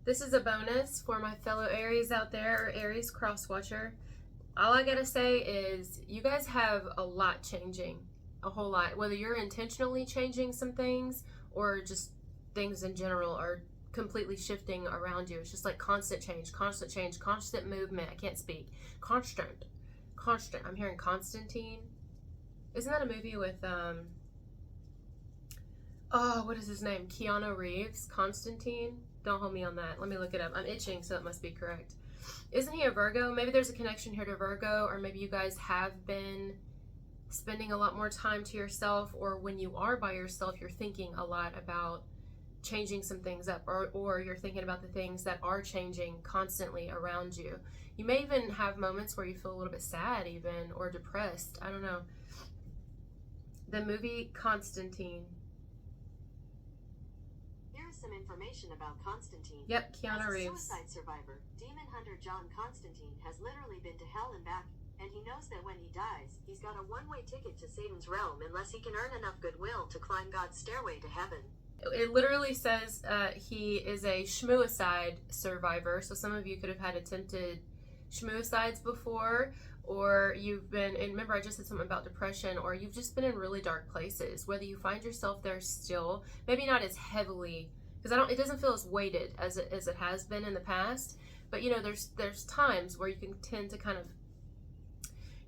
This is a bonus for my fellow Aries out there, or Aries cross watcher. All I gotta say is you guys have a lot changing, a whole lot. Whether you're intentionally changing some things or just things in general are completely shifting around you. It's just like constant change, constant movement. I can't speak. Constant. I'm hearing Constantine. Isn't that a movie with what is his name? Keanu Reeves, Constantine. Don't hold me on that. Let me look it up. I'm itching, so it must be correct. Isn't he a Virgo? Maybe there's a connection here to Virgo, or maybe you guys have been spending a lot more time to yourself, or when you are by yourself, you're thinking a lot about changing some things up, or you're thinking about the things that are changing constantly around you. You may even have moments where you feel a little bit sad even, or depressed. I don't know. The movie Constantine. Some information about Constantine. Yep, Keanu Reeves. As a suicide survivor, demon hunter John Constantine has literally been to hell and back, and he knows that when he dies, he's got a one-way ticket to Satan's realm unless he can earn enough goodwill to climb God's stairway to heaven. It literally says he is a schmuicide survivor, so some of you could have had attempted schmuicides before, or you've been, and remember I just said something about depression, or you've just been in really dark places, whether you find yourself there still, maybe not as heavily, because it doesn't feel as weighted as it has been in the past. But you know, there's times where you can tend to kind of,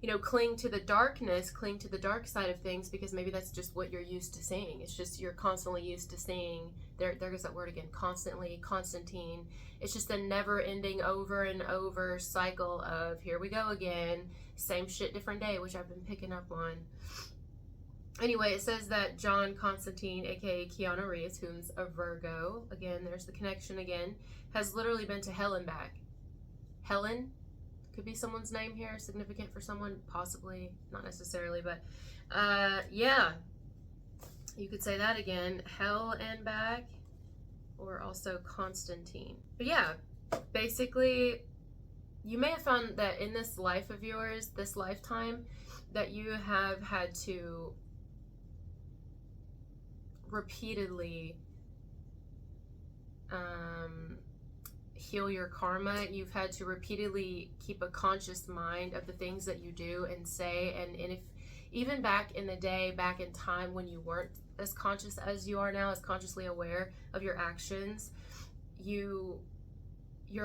you know, cling to the darkness, cling to the dark side of things, because maybe that's just what you're used to seeing. It's just you're constantly used to seeing. There goes that word again. Constantly, Constantine. It's just a never-ending, over and over cycle of here we go again, same shit, different day, which I've been picking up on. Anyway, it says that John Constantine, aka Keanu Reeves, who's a Virgo, again, there's the connection again, has literally been to hell and back. Helen could be someone's name here, significant for someone, possibly, not necessarily, but yeah, you could say that again, hell and back, or also Constantine. But yeah, basically, you may have found that in this life of yours, this lifetime, that you have had to repeatedly heal your karma. You've had to repeatedly keep a conscious mind of the things that you do and say, and if even back in the day, back in time when you weren't as conscious as you are now, as consciously aware of your actions, you're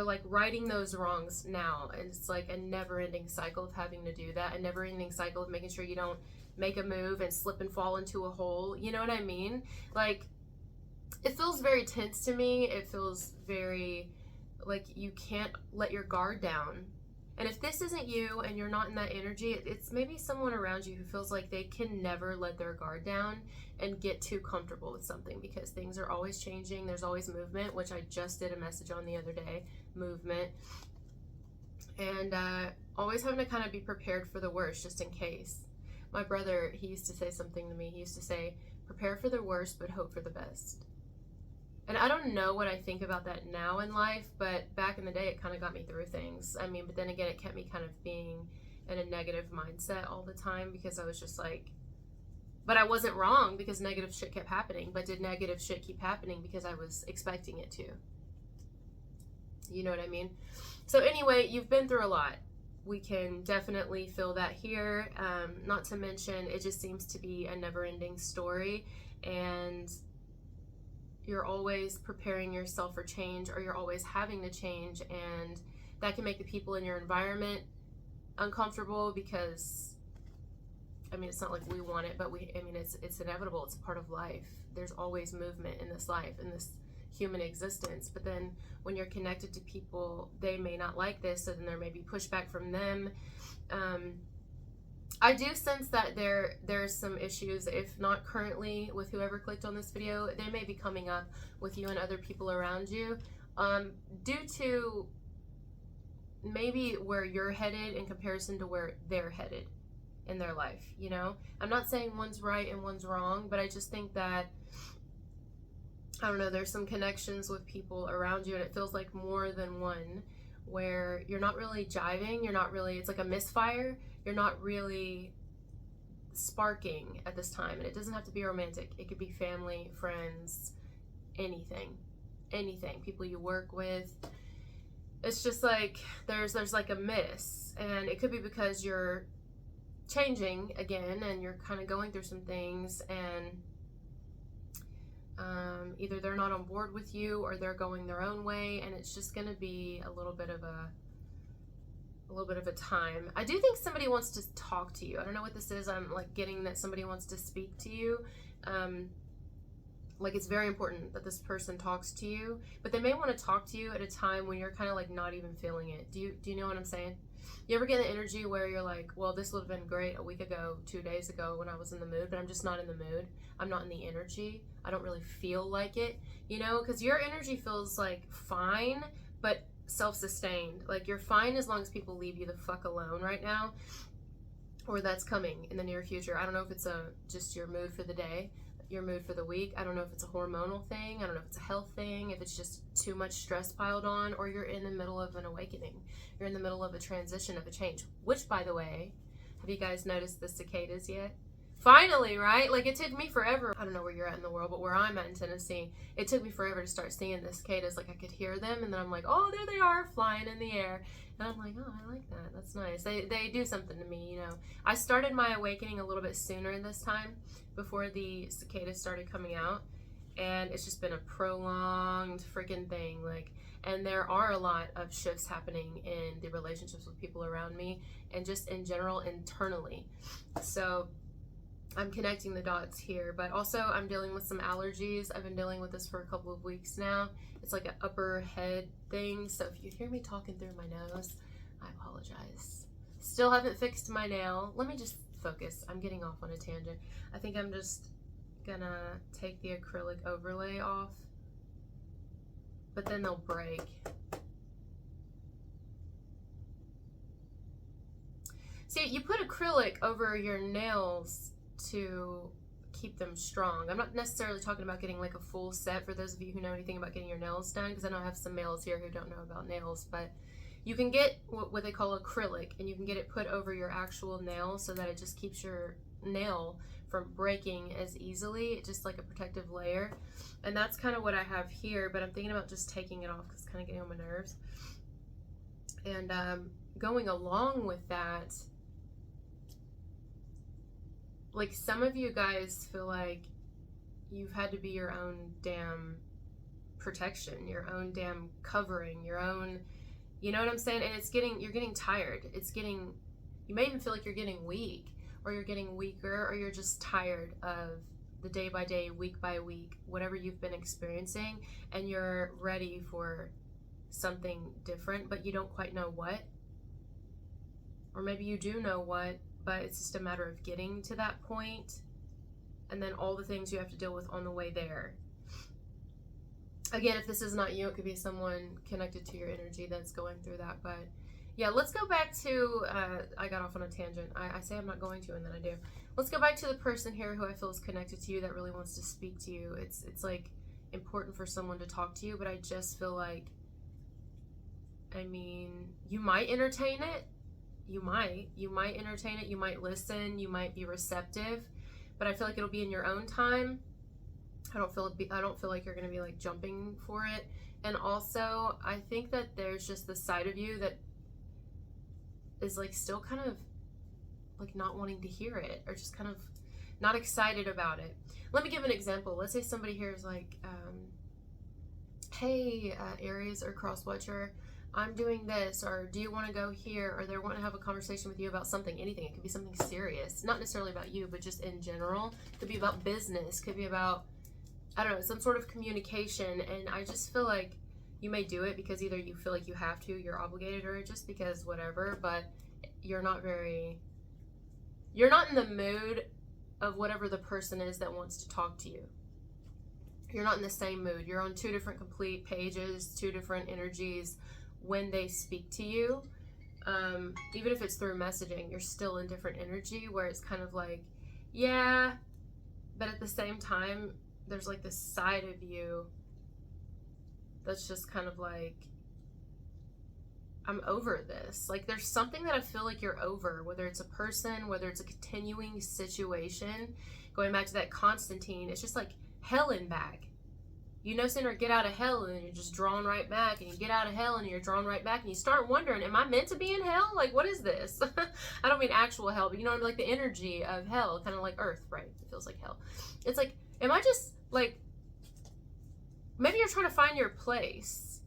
like righting those wrongs now, and it's like a never-ending cycle of having to do that, a never-ending cycle of making sure you don't make a move and slip and fall into a hole. You know what I mean? Like, it feels very tense to me. It feels very like you can't let your guard down. And if this isn't you and you're not in that energy, it's maybe someone around you who feels like they can never let their guard down and get too comfortable with something, because things are always changing. There's always movement, which I just did a message on the other day, movement. And always having to kind of be prepared for the worst just in case. My brother, he used to say something to me. He used to say, prepare for the worst, but hope for the best. And I don't know what I think about that now in life, but back in the day, it kind of got me through things. I mean, but then again, it kept me kind of being in a negative mindset all the time, because I was just like, but I wasn't wrong because negative shit kept happening. But did negative shit keep happening because I was expecting it to? You know what I mean? So anyway, you've been through a lot. We can definitely feel that here. Not to mention, it just seems to be a never-ending story, and you're always preparing yourself for change, or you're always having to change, and that can make the people in your environment uncomfortable, because I mean, it's not like we want it, but it's inevitable. It's a part of life. There's always movement in this life, in this human existence. But then when you're connected to people, they may not like this, so then there may be pushback from them. I do sense that there's some issues, if not currently with whoever clicked on this video, they may be coming up with you and other people around you, due to maybe where you're headed in comparison to where they're headed in their life. You know, I'm not saying one's right and one's wrong, but I just think that, I don't know, there's some connections with people around you, and it feels like more than one, where you're not really jiving, it's like a misfire, you're not really sparking at this time. And it doesn't have to be romantic, it could be family, friends, anything. anything, people you work with. It's just like there's like a miss, and it could be because you're changing again and you're kind of going through some things, and either they're not on board with you or they're going their own way, and it's just going to be a little bit of a time. I do think somebody wants to talk to you. I don't know what this is. I'm like getting that somebody wants to speak to you. Like it's very important that this person talks to you, but they may want to talk to you at a time when you're kind of like not even feeling it. Do you know what I'm saying? You ever get the energy where you're like, well, this would have been great a week ago, 2 days ago when I was in the mood, but I'm just not in the mood. I'm not in the energy. I don't really feel like it, you know, because your energy feels like fine, but self-sustained. Like you're fine as long as people leave you the fuck alone right now, or that's coming in the near future. I don't know if it's just your mood for the day, your mood for the week. I don't know if it's a hormonal thing. I don't know if it's a health thing, if it's just too much stress piled on, or you're in the middle of an awakening. You're in the middle of a transition, of a change. Which, by the way, have you guys noticed the cicadas yet? Finally, right? Like it took me forever. I don't know where you're at in the world, but where I'm at in Tennessee, it took me forever to start seeing the cicadas. Like I could hear them, and then I'm like, oh, there they are, flying in the air. And I'm like, oh, I like that. That's nice. They do something to me, you know. I started my awakening a little bit sooner this time, before the cicadas started coming out, and it's just been a prolonged freaking thing. Like, and there are a lot of shifts happening in the relationships with people around me, and just in general internally. So I'm connecting the dots here, but also I'm dealing with some allergies. I've been dealing with this for a couple of weeks now. It's like an upper head thing, so if you hear me talking through my nose, I apologize. Still haven't fixed my nail. Let me just focus. I'm getting off on a tangent. I think I'm just gonna take the acrylic overlay off, but then they'll break. See, you put acrylic over your nails to keep them strong. I'm not necessarily talking about getting like a full set for those of you who know anything about getting your nails done, because I know I have some males here who don't know about nails, but you can get what they call acrylic, and you can get it put over your actual nail so that it just keeps your nail from breaking as easily. It's just like a protective layer, and that's kind of what I have here, but I'm thinking about just taking it off because it's kind of getting on my nerves. And going along with that, like some of you guys feel like you've had to be your own damn protection, your own damn covering, your own, you know what I'm saying? And you're getting tired. You may even feel like you're getting weak, or you're getting weaker, or you're just tired of the day by day, week by week, whatever you've been experiencing, and you're ready for something different, but you don't quite know what. Or maybe you do know what, but it's just a matter of getting to that point, and then all the things you have to deal with on the way there. Again, if this is not you, it could be someone connected to your energy that's going through that. But yeah, let's go back to, I got off on a tangent. I say I'm not going to, and then I do. Let's go back to the person here who I feel is connected to you, that really wants to speak to you. It's like important for someone to talk to you, but I just feel like, I mean, you might entertain it. You might entertain it. You might listen. You might be receptive, but I feel like it'll be in your own time. I don't feel like you're going to be like jumping for it. And also, I think that there's just the side of you that is like still kind of like not wanting to hear it, or just kind of not excited about it. Let me give an example. Let's say somebody here is like, hey, Aries or Cross Watcher, I'm doing this, or do you want to go here, or they want to have a conversation with you about something, anything. It could be something serious, not necessarily about you, but just in general. It could be about business, could be about, I don't know, some sort of communication. And I just feel like you may do it because either you feel like you have to, you're obligated, or just because whatever, but you're not in the mood of whatever the person is that wants to talk to you. You're not in the same mood. You're on two different complete pages, two different energies. When they speak to you, even if it's through messaging, you're still in different energy, where it's kind of like, yeah, but at the same time, there's like this side of you that's just kind of like, I'm over this. Like there's something that I feel like you're over, whether it's a person, whether it's a continuing situation. Going back to that Constantine, it's just like hell and back. You no sooner get out of hell and you're just drawn right back, and you get out of hell and you're drawn right back, and you start wondering, am I meant to be in hell? Like, what is this? I don't mean actual hell, but you know what I mean? Like the energy of hell, kind of like Earth, right? It feels like hell. It's like, am I just like, maybe you're trying to find your place.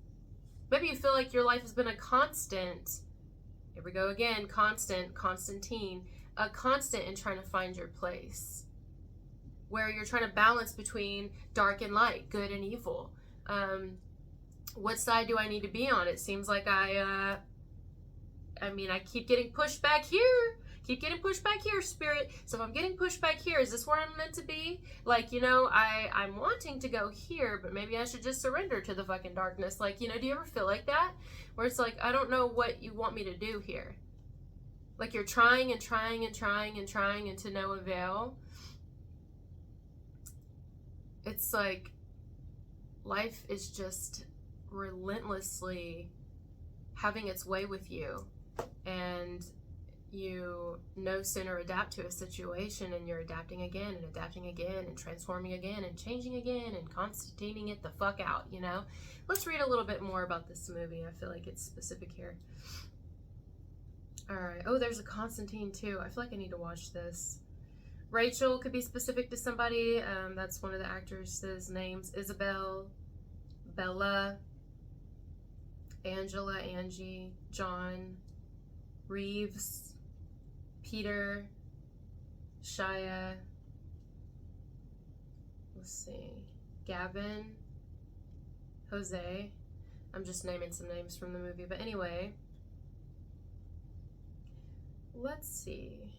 Maybe you feel like your life has been a constant. Here we go again, Constantine, a constant in trying to find your place, where you're trying to balance between dark and light, good and evil. What side do I need to be on? It seems like I keep getting pushed back here, Spirit. So if I'm getting pushed back here, is this where I'm meant to be? Like, you know, I'm wanting to go here, but maybe I should just surrender to the fucking darkness. Like, you know, do you ever feel like that? Where it's like, I don't know what you want me to do here. Like you're trying and trying and trying and trying, and to no avail. It's like life is just relentlessly having its way with you, and you no sooner adapt to a situation and you're adapting again and transforming again and changing again and Constantining it the fuck out, you know? Let's read a little bit more about this movie. I feel like it's specific here. All right. Oh, there's a Constantine too. I feel like I need to watch this. Rachel could be specific to somebody. That's one of the actresses' names. Isabel, Bella, Angela, Angie, John, Reeves, Peter, Shia, let's see, Gavin, Jose. I'm just naming some names from the movie. But anyway, let's see.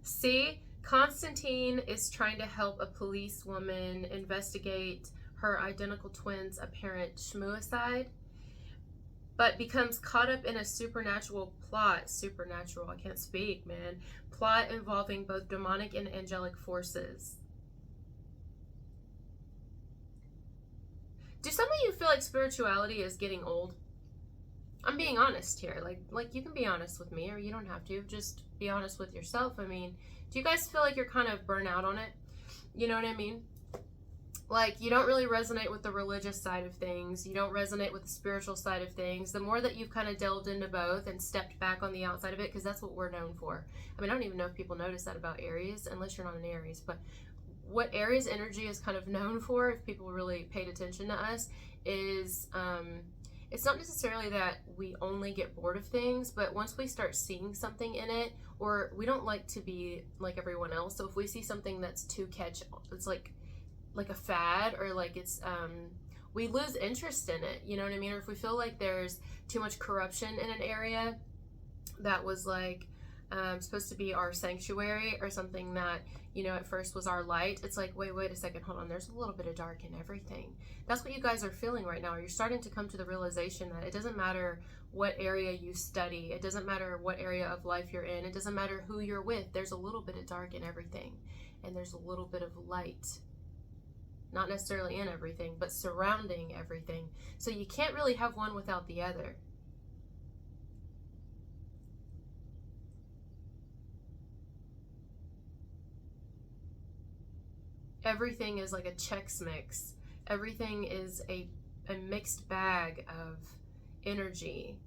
See, Constantine is trying to help a policewoman investigate her identical twin's apparent schmuicide, but becomes caught up in a supernatural plot. I can't speak, man. Plot involving both demonic and angelic forces. Do some of you feel like spirituality is getting old? I'm being honest here. Like you can be honest with me, or you don't have to. Just be honest with yourself. I mean, do you guys feel like you're kind of burnt out on it? You know what I mean? Like, you don't really resonate with the religious side of things. You don't resonate with the spiritual side of things. The more that you've kind of delved into both and stepped back on the outside of it, because that's what we're known for. I mean, I don't even know if people notice that about Aries, unless you're not an Aries. But what Aries energy is kind of known for, if people really paid attention to us, is it's not necessarily that we only get bored of things, but once we start seeing something in it, or we don't like to be like everyone else. So if we see something that's too catch, it's like a fad, or like it's we lose interest in it, you know what I mean? Or if we feel like there's too much corruption in an area that was like supposed to be our sanctuary, or something that, you know, at first was our light, it's like, wait a second, hold on, there's a little bit of dark in everything. That's what you guys are feeling right now. You're starting to come to the realization that it doesn't matter what area you study, it doesn't matter what area of life you're in, it doesn't matter who you're with, there's a little bit of dark in everything, and there's a little bit of light, not necessarily in everything, but surrounding everything. So you can't really have one without the other. Everything is like a Chex Mix. Everything is a mixed bag of energy.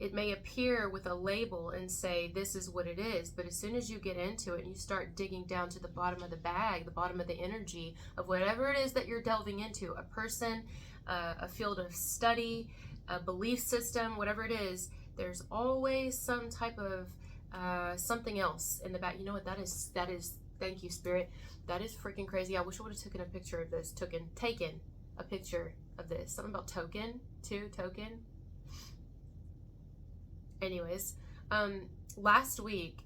It may appear with a label and say this is what it is, but as soon as you get into it and you start digging down to the bottom of the bag, the bottom of the energy of whatever it is that you're delving into, a person, a field of study, a belief system, whatever it is, there's always some type of something else in the back. You know what that is? Thank you, Spirit. That is freaking crazy. I wish I would have taken a picture of this. Taken a picture of this. Something about token. Anyways, last week,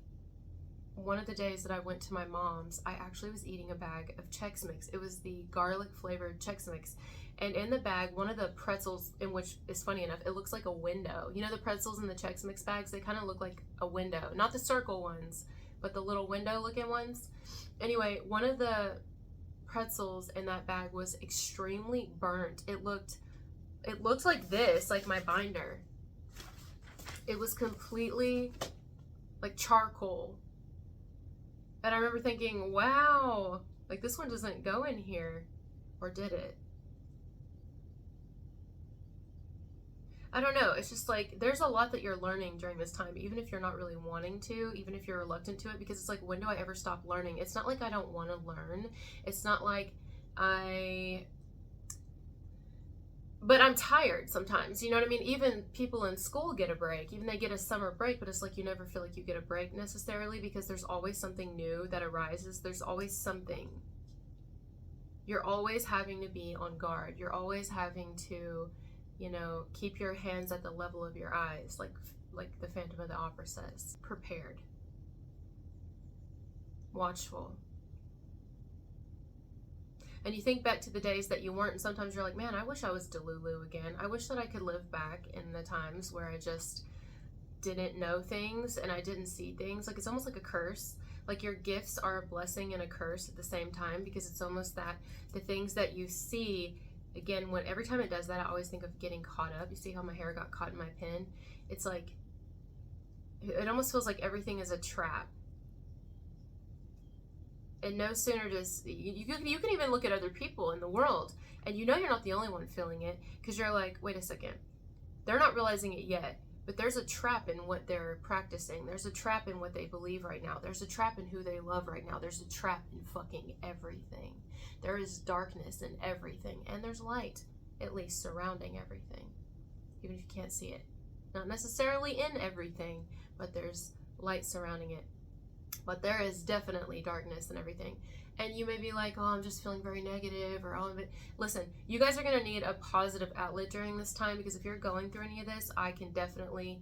one of the days that I went to my mom's, I actually was eating a bag of Chex Mix. It was the garlic flavored Chex Mix. And in the bag, one of the pretzels, in which is funny enough, it looks like a window. You know the pretzels in the Chex Mix bags? They kind of look like a window. Not the circle ones, but the little window looking ones. Anyway, one of the pretzels in that bag was extremely burnt. It looked like this, like my binder. It was completely like charcoal. And I remember thinking, wow, like this one doesn't go in here. Or did it? I don't know. It's just like there's a lot that you're learning during this time, even if you're not really wanting to, even if you're reluctant to it, because it's like, when do I ever stop learning? It's not like I don't want to learn. It's not like but I'm tired sometimes, you know what I mean? Even people in school get a break, even they get a summer break, but it's like you never feel like you get a break necessarily, because there's always something new that arises. There's always something. You're always having to be on guard. You're always having to, you know, keep your hands at the level of your eyes, like the Phantom of the Opera says. Prepared. Watchful. And you think back to the days that you weren't, and sometimes you're like, man, I wish I was Delulu again. I wish that I could live back in the times where I just didn't know things and I didn't see things. Like, it's almost like a curse. Like, your gifts are a blessing and a curse at the same time, because it's almost that the things that you see, again, every time it does that, I always think of getting caught up. You see how my hair got caught in my pin? It's like, it almost feels like everything is a trap. And no sooner does you can even look at other people in the world, and you know you're not the only one feeling it, because you're like, wait a second, they're not realizing it yet, but there's a trap in what they're practicing. There's a trap in what they believe right now. There's a trap in who they love right now. There's a trap in fucking everything. There is darkness in everything, and there's light, at least, surrounding everything, even if you can't see it. Not necessarily in everything, but there's light surrounding it. But there is definitely darkness and everything. And you may be like, oh, I'm just feeling very negative, or all of it. Listen, you guys are going to need a positive outlet during this time, because if you're going through any of this, I can definitely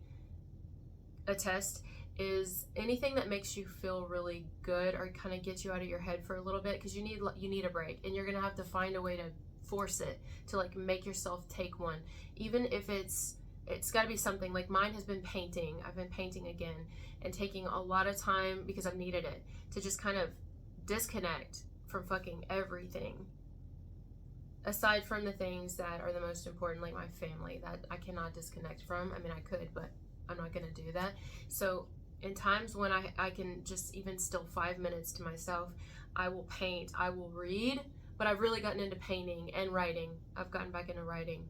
attest, is anything that makes you feel really good or kind of gets you out of your head for a little bit, because you need a break, and you're going to have to find a way to force it, to like make yourself take one. Even if it's got to be something. Like, mine has been painting. I've been painting again and taking a lot of time, because I've needed it, to just kind of disconnect from fucking everything, aside from the things that are the most important, like my family, that I cannot disconnect from. I mean, I could, but I'm not going to do that. So in times when I can just even still 5 minutes to myself, I will paint, I will read. But I've really gotten into painting and writing. I've gotten back into writing.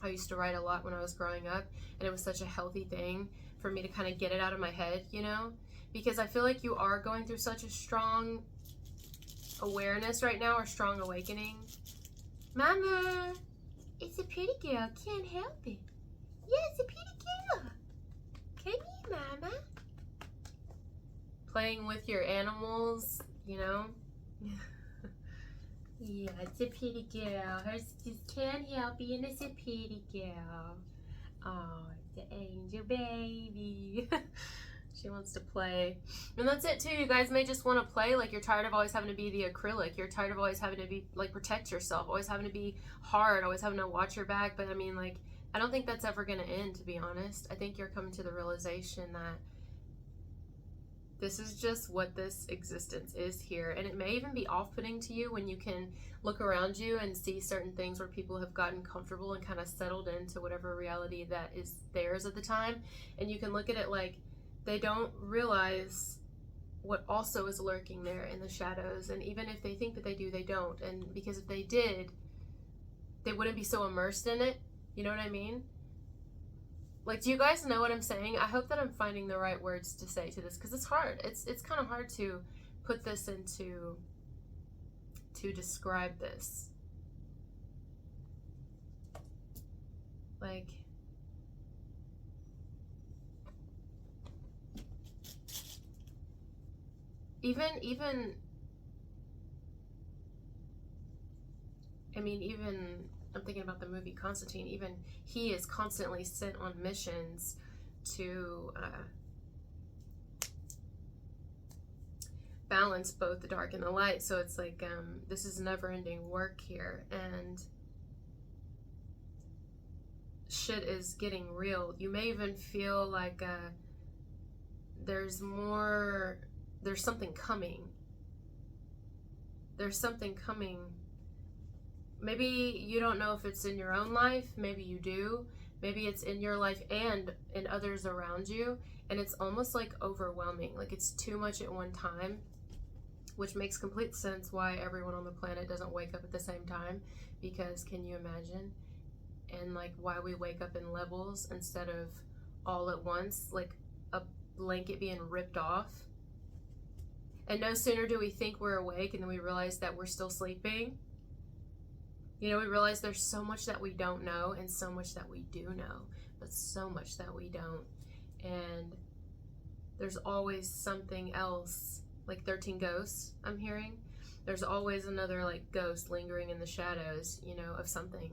I used to write a lot when I was growing up, and it was such a healthy thing for me to kind of get it out of my head, you know? Because I feel like you are going through such a strong awareness right now, or strong awakening. Mama, it's a pretty girl, can't help it. Yeah, it's a pretty girl. Come here, Mama. Playing with your animals, you know? Yeah, it's a pretty girl. Her just can't help being it's a pretty girl. Oh, it's an angel baby. She wants to play. And that's it too. You guys may just want to play. Like, you're tired of always having to be the acrylic. You're tired of always having to be, like, protect yourself. Always having to be hard. Always having to watch your back. But I mean, like, I don't think that's ever going to end, to be honest. I think you're coming to the realization that this is just what this existence is here. And it may even be off-putting to you when you can look around you and see certain things where people have gotten comfortable and kind of settled into whatever reality that is theirs at the time. And you can look at it like they don't realize what also is lurking there in the shadows. And even if they think that they do, they don't. And because if they did, they wouldn't be so immersed in it. You know what I mean? Like, do you guys know what I'm saying? I hope that I'm finding the right words to say to this, because it's hard. It's kind of hard to put this into, to describe this. Like, even, I mean, even, I'm thinking about the movie Constantine. Even he is constantly sent on missions to balance both the dark and the light. So it's like, this is never-ending work here, and shit is getting real. You may even feel like there's something coming. There's something coming. Maybe you don't know if it's in your own life, maybe you do, Maybe it's in your life and in others around you, and it's almost like overwhelming. Like it's too much at one time, which makes complete sense why everyone on the planet doesn't wake up at the same time, because can you imagine? And like why we wake up in levels instead of all at once, like a blanket being ripped off. And no sooner do we think we're awake and then we realize that we're still sleeping. You know, we realize there's so much that we don't know and so much that we do know, but so much that we don't. And there's always something else, like 13 ghosts I'm hearing. There's always another like ghost lingering in the shadows, you know, of something,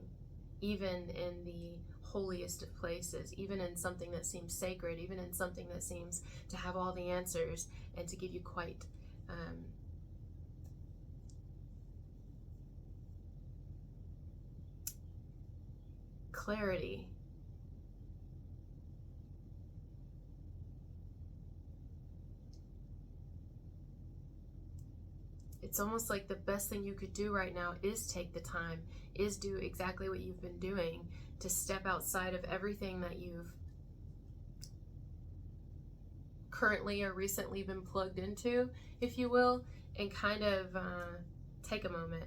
even in the holiest of places, even in something that seems sacred, even in something that seems to have all the answers and to give you quite clarity. It's almost like the best thing you could do right now is take the time, is do exactly what you've been doing, to step outside of everything that you've currently or recently been plugged into, if you will, and kind of take a moment.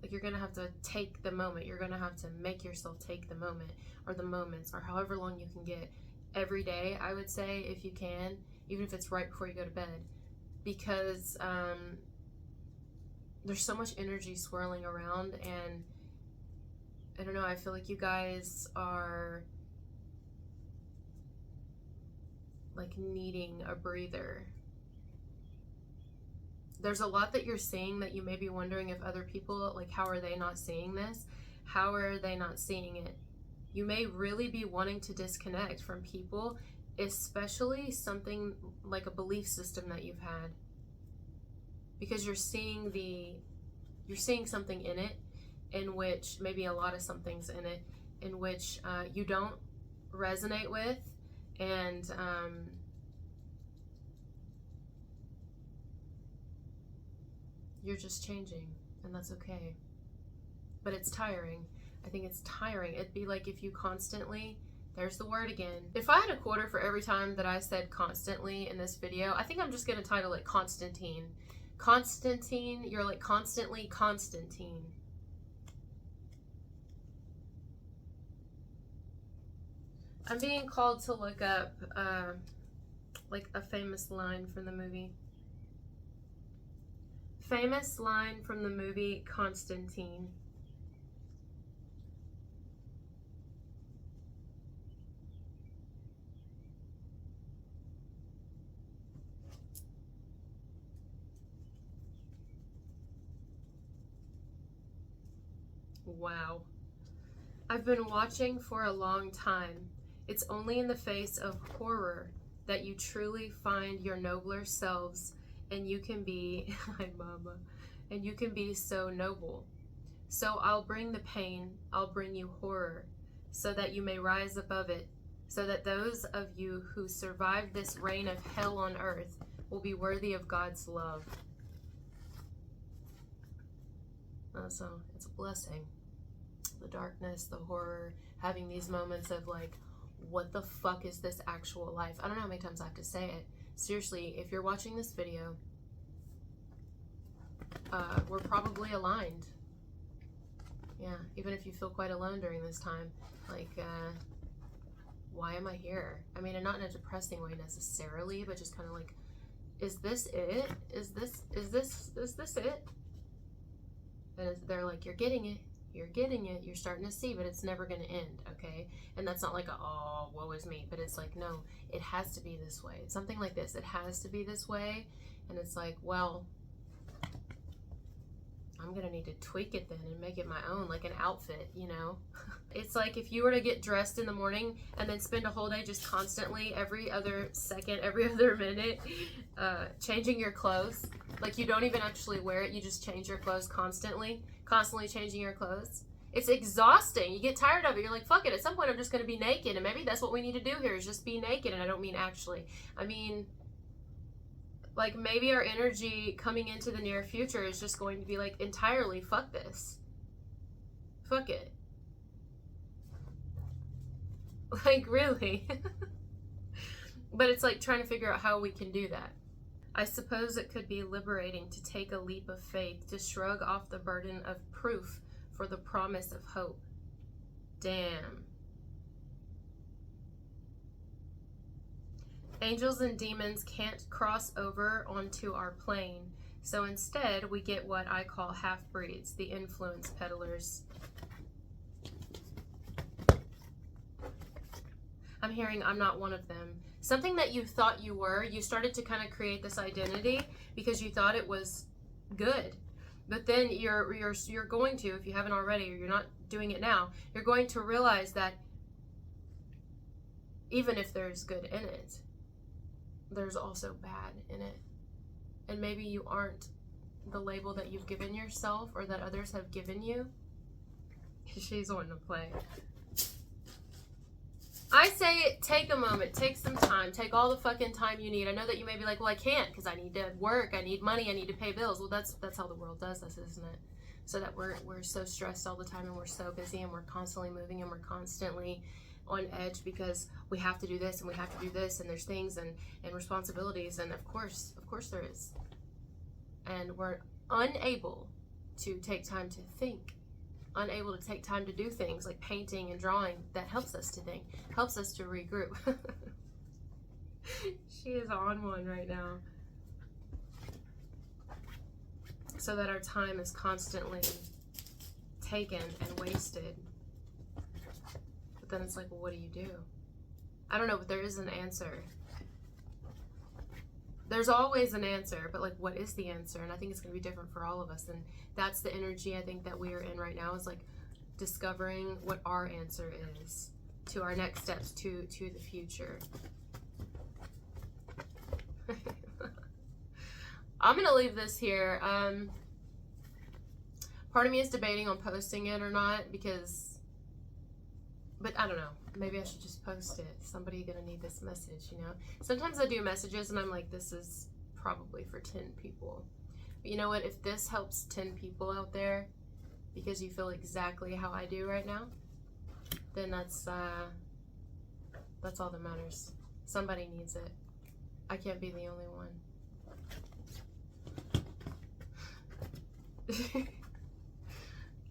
Like you're gonna have to take the moment. You're gonna have to make yourself take the moment, or the moments, or however long you can get every day, I would say, if you can, even if it's right before you go to bed. Because there's so much energy swirling around, and I don't know, I feel like you guys are like needing a breather. There's a lot that you're seeing that you may be wondering if other people, like, how are they not seeing this? How are they not seeing it? You may really be wanting to disconnect from people, especially something like a belief system that you've had, because you're seeing something in it, in which maybe a lot of something's in it, in which you don't resonate with, and you're just changing, and that's okay. But it's tiring. I think it's tiring. It'd be like if you constantly, there's the word again. If I had a quarter for every time that I said constantly in this video, I think I'm just gonna title it Constantine. Constantine, you're like constantly Constantine. I'm being called to look up like a famous line from the movie. Famous line from the movie Constantine. Wow. I've been watching for a long time. It's only in the face of horror that you truly find your nobler selves, and you can be, my mama, and you can be so noble. So I'll bring the pain, I'll bring you horror, so that you may rise above it, so that those of you who survived this reign of hell on earth will be worthy of God's love. So it's a blessing. The darkness, the horror, having these moments of like, what the fuck is this actual life? I don't know how many times I have to say it. Seriously, if you're watching this video, we're probably aligned. Yeah, even if you feel quite alone during this time, like, why am I here? I mean, and not in a depressing way necessarily, but just kind of like, is this it? Is this it? And they're like, you're getting it, you're starting to see, but it's never going to end, okay? And that's not like, oh, woe is me, but it's like, no, it has to be this way. It's something like this, it has to be this way, and it's like, well, I'm gonna need to tweak it then and make it my own, like an outfit, you know? It's like if you were to get dressed in the morning and then spend a whole day just constantly, every other second, every other minute, changing your clothes. Like you don't even actually wear it, you just change your clothes constantly changing your clothes. It's exhausting. You get tired of it. You're like, fuck it. At some point, I'm just gonna be naked, and maybe that's what we need to do here is just be naked. And I don't mean actually. I mean, like maybe our energy coming into the near future is just going to be like entirely fuck this. Fuck it. Like, really? But it's like trying to figure out how we can do that. I suppose it could be liberating to take a leap of faith, to shrug off the burden of proof for the promise of hope. Damn. Angels and demons can't cross over onto our plane, so instead we get what I call half-breeds, the influence peddlers. I'm hearing I'm not one of them. Something that you thought you were, you started to kind of create this identity because you thought it was good. But then you're going to, if you haven't already, or you're not doing it now, you're going to realize that even if there's good in it, there's also bad in it. And maybe you aren't the label that you've given yourself or that others have given you. She's wanting to play. I say take a moment, take some time, take all the fucking time you need. I know that you may be like, well, I can't because I need to work, I need money, I need to pay bills. Well, that's how the world does this, isn't it? So that we're so stressed all the time and we're so busy and we're constantly moving and we're constantly on edge because we have to do this and we have to do this and there's things and responsibilities, and of course there is. And we're unable to take time to think, unable to take time to do things like painting and drawing that helps us to think, helps us to regroup. She is on one right now. So that our time is constantly taken and wasted. But then it's like, well, what do you do? I don't know, but there is an answer. There's always an answer, but like, what is the answer? And I think it's going to be different for all of us. And that's the energy I think that we are in right now, is like discovering what our answer is to our next steps, to the future. I'm going to leave this here. Part of me is debating on posting it or not but I don't know. Maybe I should just post it. Somebody's going to need this message, you know? Sometimes I do messages and I'm like, this is probably for 10 people. But you know what? If this helps 10 people out there because you feel exactly how I do right now, then that's all that matters. Somebody needs it. I can't be the only one.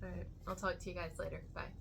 All right. I'll talk to you guys later. Bye.